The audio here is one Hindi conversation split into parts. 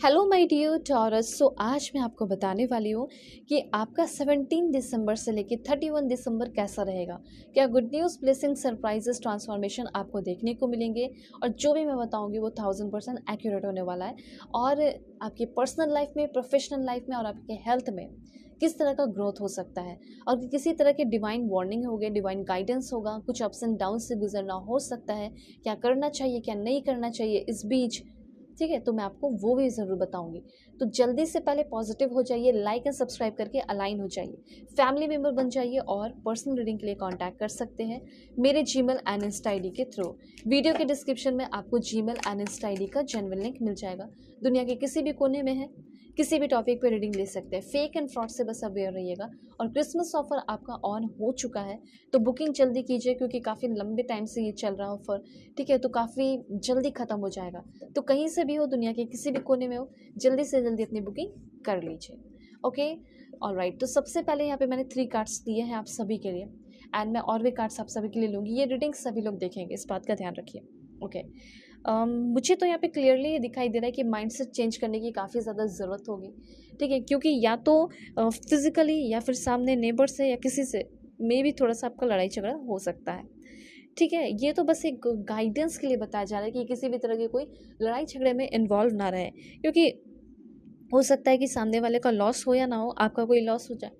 Hello my dear Taurus. So आज मैं आपको बताने वाली हूँ कि आपका 17 दिसंबर से लेकर 31 दिसंबर कैसा रहेगा। क्या good news, blessing, surprises, transformation आपको देखने को मिलेंगे और जो भी मैं बताऊँगी वो 1000% एक्यूरेट होने वाला है। और आपकी पर्सनल लाइफ में, प्रोफेशनल लाइफ में और आपके हेल्थ में किस तरह का ग्रोथ हो सकता है, और किसी तरह के डिवाइन वार्निंग हो गए, डिवाइन गाइडेंस होगा, कुछ अप्स एंड डाउन से गुजरना हो सकता है, क्या करना चाहिए क्या नहीं करना चाहिए इस बीच। ठीक है, तो मैं आपको वो भी ज़रूर बताऊंगी। तो जल्दी से पहले पॉजिटिव हो जाइए, लाइक एंड सब्सक्राइब करके अलाइन हो जाइए, फैमिली मेंबर बन जाइए और पर्सनल रीडिंग के लिए कांटेक्ट कर सकते हैं मेरे जीमेल एंड इंस्टा आईडी के थ्रू। वीडियो के डिस्क्रिप्शन में आपको जीमेल एंड इंस्टा आईडी का जेन्युइन लिंक मिल जाएगा। दुनिया के किसी भी कोने में है, किसी भी टॉपिक पे रीडिंग ले सकते हैं। फेक एंड फ्रॉड से बस अवेयर रहिएगा। और क्रिसमस ऑफर आपका ऑन हो चुका है, तो बुकिंग जल्दी कीजिए क्योंकि काफ़ी लंबे टाइम से ये चल रहा ऑफर। ठीक है, तो काफ़ी जल्दी ख़त्म हो जाएगा। तो कहीं से भी हो, दुनिया के किसी भी कोने में हो, जल्दी से जल्दी अपनी बुकिंग कर लीजिए। Okay, alright. तो सबसे पहले यहाँ पे मैंने 3 कार्ड्स दिए हैं आप सभी के लिए, एंड मैं और भी कार्ड्स आप सभी के लिए लूँगी। ये रीडिंग सभी लोग देखेंगे, इस बात का ध्यान रखिए। ओके, मुझे तो यहाँ पे क्लियरली ये दिखाई दे रहा है कि माइंडसेट चेंज करने की काफ़ी ज़्यादा ज़रूरत होगी। ठीक है, क्योंकि या तो फिजिकली या फिर सामने नेबर से या किसी से मे भी थोड़ा सा आपका लड़ाई झगड़ा हो सकता है। ठीक है, ये तो बस एक गाइडेंस के लिए बताया जा रहा है कि किसी भी तरह की कोई लड़ाई झगड़े में इन्वॉल्व ना रहे, क्योंकि हो सकता है कि सामने वाले का लॉस हो या ना हो, आपका कोई लॉस हो जाए।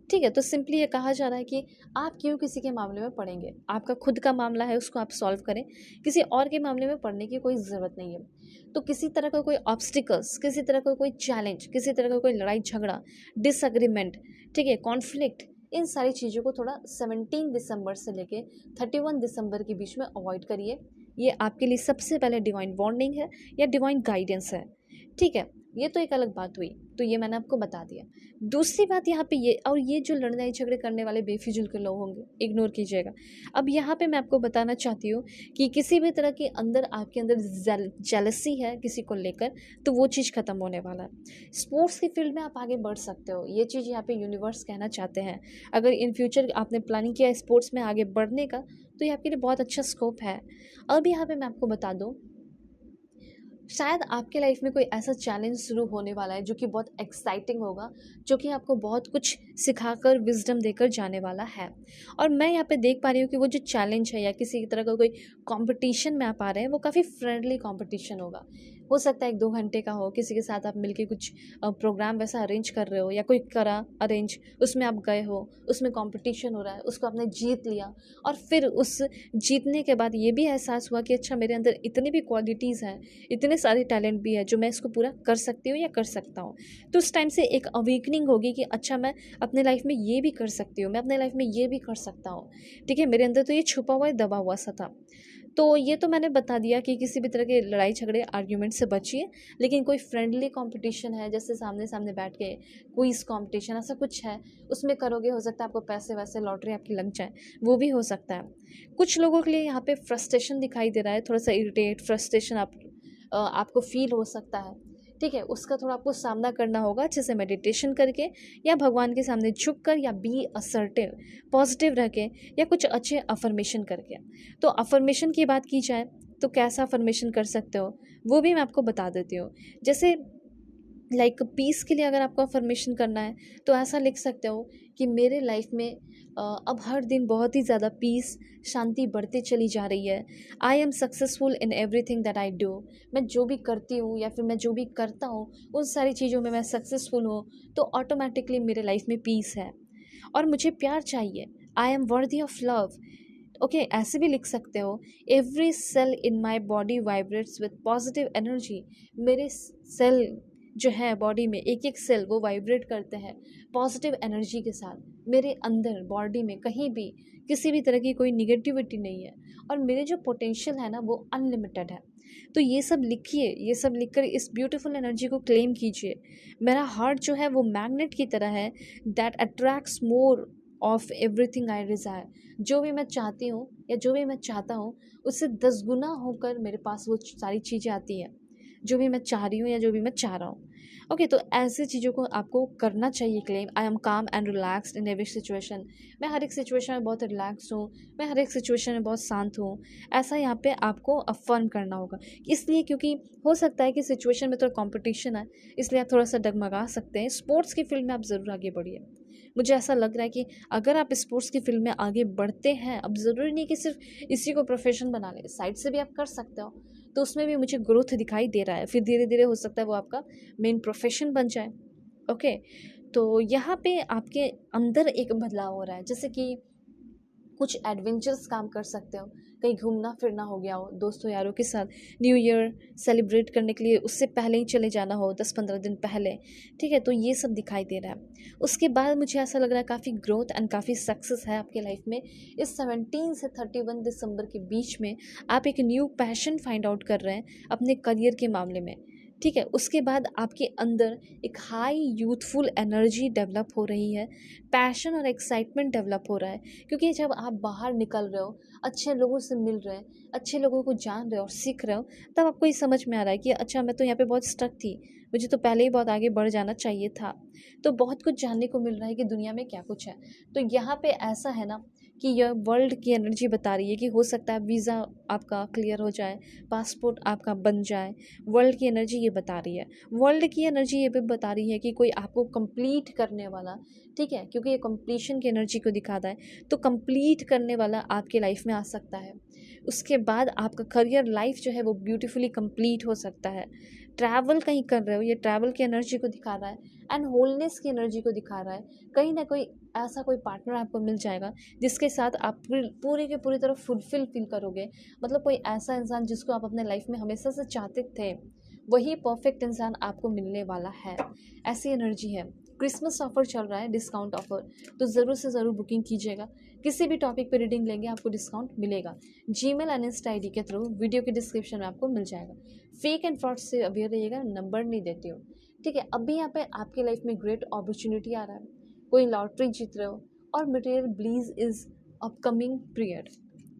ठीक है, तो सिंपली ये कहा जा रहा है कि आप क्यों किसी के मामले में पड़ेंगे। आपका खुद का मामला है, उसको आप सॉल्व करें। किसी और के मामले में पड़ने की कोई ज़रूरत नहीं है। तो किसी तरह का कोई ऑब्स्टिकल्स, किसी तरह का कोई चैलेंज, किसी तरह का कोई लड़ाई झगड़ा, डिसएग्रीमेंट, ठीक है, कॉन्फ्लिक्ट, इन सारी चीज़ों को थोड़ा 17 दिसंबर से लेके 31 दिसंबर के बीच में अवॉइड करिए। ये आपके लिए सबसे पहले डिवाइन वार्निंग है या डिवाइन गाइडेंस है। ठीक है, ये तो एक अलग बात हुई, तो ये मैंने आपको बता दिया। दूसरी बात यहाँ पे ये, और ये जो लड़ाई झगड़े करने वाले बेफिजूल के लोग होंगे, इग्नोर कीजिएगा। अब यहाँ पे मैं आपको बताना चाहती हूँ कि किसी भी तरह के अंदर, आपके अंदर जेलसी है किसी को लेकर, तो वो चीज़ ख़त्म होने वाला है। स्पोर्ट्स की फील्ड में आप आगे बढ़ सकते हो, ये चीज़ यहाँ पे यूनिवर्स कहना चाहते हैं। अगर इन फ्यूचर आपने प्लानिंग किया स्पोर्ट्स में आगे बढ़ने का, तो ये आपके लिए बहुत अच्छा स्कोप है। अब यहाँ पे मैं आपको बता दूँ, शायद आपके लाइफ में कोई ऐसा चैलेंज शुरू होने वाला है जो कि बहुत एक्साइटिंग होगा, जो कि आपको बहुत कुछ सिखाकर, विजडम देकर जाने वाला है। और मैं यहाँ पे देख पा रही हूँ कि वो जो चैलेंज है या किसी तरह का कोई कंपटीशन में आप आ रहे हैं, वो काफ़ी फ्रेंडली कंपटीशन होगा। हो सकता है 1-2 घंटे का हो, किसी के साथ आप मिलके कुछ प्रोग्राम वैसा अरेंज कर रहे हो या कोई करा अरेंज, उसमें आप गए हो, उसमें कंपटीशन हो रहा है, उसको आपने जीत लिया। और फिर उस जीतने के बाद ये भी एहसास हुआ कि अच्छा, मेरे अंदर इतनी भी क्वालिटीज़ हैं, इतने सारे टैलेंट भी है जो मैं इसको पूरा कर सकती हूँ या कर सकता हूँ। तो उस टाइम से एक अवेकनिंग होगी कि अच्छा, मैं अपने लाइफ में ये भी कर सकती हूँ, मैं अपने लाइफ में ये भी कर सकता हूँ। ठीक है, मेरे अंदर तो ये छुपा हुआ है, दबा हुआ सा था। तो ये तो मैंने बता दिया कि किसी भी तरह के लड़ाई झगड़े, आर्ग्यूमेंट से बचिए। लेकिन कोई फ्रेंडली कंपटीशन है, जैसे सामने सामने बैठ के क्विज कंपटीशन ऐसा कुछ है, उसमें करोगे, हो सकता है आपको पैसे वैसे लॉटरी आपकी लग जाए, वो भी हो सकता है। कुछ लोगों के लिए यहाँ पे फ्रस्ट्रेशन दिखाई दे रहा है, थोड़ा सा इरिटेट, फ्रस्ट्रेशन आपको फील हो सकता है। ठीक है, उसका थोड़ा आपको सामना करना होगा अच्छे से मेडिटेशन करके, या भगवान के सामने झुक कर, या बी असर्टिव, पॉजिटिव रह के, या कुछ अच्छे अफर्मेशन करके। तो अफर्मेशन की बात की जाए तो कैसा अफर्मेशन कर सकते हो, वो भी मैं आपको बता देती हूँ। जैसे लाइक पीस के लिए अगर आपको अफर्मेशन करना है, तो ऐसा लिख सकते हो कि मेरे लाइफ में अब हर दिन बहुत ही ज़्यादा पीस, शांति बढ़ती चली जा रही है। I am successful in everything that I do. मैं जो भी करती हूँ या फिर मैं जो भी करता हूँ, उन सारी चीज़ों में मैं सक्सेसफुल हूँ, तो ऑटोमेटिकली मेरे लाइफ में पीस है। और मुझे प्यार चाहिए, I am worthy of love. Okay, ऐसे भी लिख सकते हो, every cell in my body vibrates with positive energy. मेरे सेल जो है बॉडी में, एक एक सेल वो वाइब्रेट करते हैं पॉजिटिव एनर्जी के साथ। मेरे अंदर बॉडी में कहीं भी किसी भी तरह की कोई निगेटिविटी नहीं है, और मेरे जो पोटेंशियल है ना, वो अनलिमिटेड है। तो ये सब लिखिए, ये सब लिखकर इस ब्यूटीफुल एनर्जी को क्लेम कीजिए। मेरा हार्ट जो है वो मैग्नेट की तरह है, that attracts more of everything I desire. जो भी मैं चाहती हूँ या जो भी मैं चाहता हूँ, उससे 10 गुना होकर मेरे पास वो सारी चीज़ें आती हैं। जो भी मैं चाह रही हूँ या जो भी मैं चाह रहा हूँ। ओके, तो ऐसी चीज़ों को आपको करना चाहिए क्लेम। आई एम काम and relaxed in every situation. मैं हर एक सिचुएशन में बहुत रिलैक्स हूँ, मैं हर एक सिचुएशन में बहुत शांत हूँ। ऐसा यहाँ पे आपको अफर्म करना होगा, इसलिए क्योंकि हो सकता है कि सिचुएशन में थोड़ा कंपटीशन है, इसलिए आप थोड़ा सा डगमगा सकते हैं। स्पोर्ट्स की फील्ड में आप ज़रूर आगे बढ़िए। मुझे ऐसा लग रहा है कि अगर आप स्पोर्ट्स की फील्ड में आगे बढ़ते हैं, अब ज़रूरी नहीं कि सिर्फ इसी को प्रोफेशन बना लें, साइड से भी आप कर सकते हो, तो उसमें भी मुझे ग्रोथ दिखाई दे रहा है। फिर धीरे धीरे हो सकता है वो आपका मेन प्रोफेशन बन जाए। ओके, तो यहाँ पे आपके अंदर एक बदलाव हो रहा है, जैसे कि कुछ एडवेंचरस काम कर सकते हो, कहीं घूमना फिरना हो गया हो दोस्तों यारों के साथ, न्यू ईयर सेलिब्रेट करने के लिए उससे पहले ही चले जाना हो, 10-15 दिन पहले। ठीक है, तो ये सब दिखाई दे रहा है। उसके बाद मुझे ऐसा लग रहा है काफ़ी ग्रोथ एंड काफ़ी सक्सेस है आपके लाइफ में। इस 17 से 31 दिसंबर के बीच में आप एक न्यू पैशन फाइंड आउट कर रहे हैं अपने करियर के मामले में। ठीक है, उसके बाद आपके अंदर एक हाई यूथफुल एनर्जी डेवलप हो रही है, पैशन और एक्साइटमेंट डेवलप हो रहा है, क्योंकि जब आप बाहर निकल रहे हो, अच्छे लोगों से मिल रहे हैं, अच्छे लोगों को जान रहे हो और सीख रहे हो, तब आपको ये समझ में आ रहा है कि अच्छा मैं तो यहाँ पे बहुत स्टक थी, मुझे तो पहले ही बहुत आगे बढ़ जाना चाहिए था। तो बहुत कुछ जानने को मिल रहा है कि दुनिया में क्या कुछ है। तो यहाँ पे ऐसा है ना कि यह वर्ल्ड की एनर्जी बता रही है कि हो सकता है वीज़ा आपका क्लियर हो जाए, पासपोर्ट आपका बन जाए। वर्ल्ड की एनर्जी ये बता रही है। वर्ल्ड की एनर्जी ये भी बता रही है कि कोई आपको कंप्लीट करने वाला, ठीक है, क्योंकि ये कंप्लीशन की एनर्जी को दिखाता है, तो कंप्लीट करने वाला आपके लाइफ में आ सकता है। उसके बाद आपका करियर लाइफ जो है वो ब्यूटीफुली कंप्लीट हो सकता है। ट्रैवल कहीं कर रहे हो, ये ट्रैवल की एनर्जी को दिखा रहा है एंड होलनेस की एनर्जी को दिखा रहा है। कहीं ना कोई ऐसा कोई पार्टनर आपको मिल जाएगा जिसके साथ आप पूरी के पूरी तरह फुलफिल फील करोगे। मतलब कोई ऐसा इंसान जिसको आप अपने लाइफ में हमेशा से चाहते थे, वही परफेक्ट इंसान आपको मिलने वाला है। ऐसी एनर्जी है। क्रिसमस ऑफर चल रहा है, डिस्काउंट ऑफर, तो ज़रूर से ज़रूर बुकिंग कीजिएगा। किसी भी टॉपिक पे रीडिंग लेंगे आपको डिस्काउंट मिलेगा। जीमेल एंड इंस्टा आईडी के थ्रू वीडियो के डिस्क्रिप्शन में आपको मिल जाएगा। फेक एंड फ्रॉड से अवेयर रहिएगा, नंबर नहीं देती हूँ। ठीक है, अभी यहाँ पे आपके लाइफ में ग्रेट अपॉर्चुनिटी आ रहा है, कोई लॉटरी जीत रहे हो, और material bliss is upcoming period.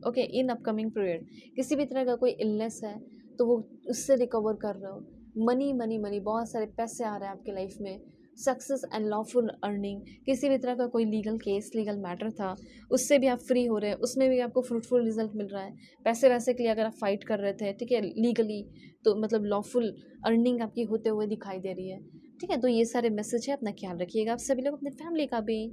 Okay, in upcoming period किसी भी तरह का कोई इलनेस है तो वो उससे रिकवर कर रहे हो। मनी मनी मनी, बहुत सारे पैसे आ रहे हैं आपके लाइफ में। सक्सेस एंड लॉफुल अर्निंग, किसी भी तरह का कोई लीगल केस लीगल मैटर था उससे भी आप फ्री हो रहे हैं, उसमें भी आपको फ्रूटफुल रिजल्ट मिल रहा है। पैसे वैसे के लिए अगर आप फाइट कर रहे थे, ठीक है, लीगली, तो मतलब लॉफुल अर्निंग आपकी होते हुए दिखाई दे रही है। ठीक है, तो ये सारे मैसेज है, अपना ख्याल रखिएगा आप सभी लोग, अपने फैमिली का भी।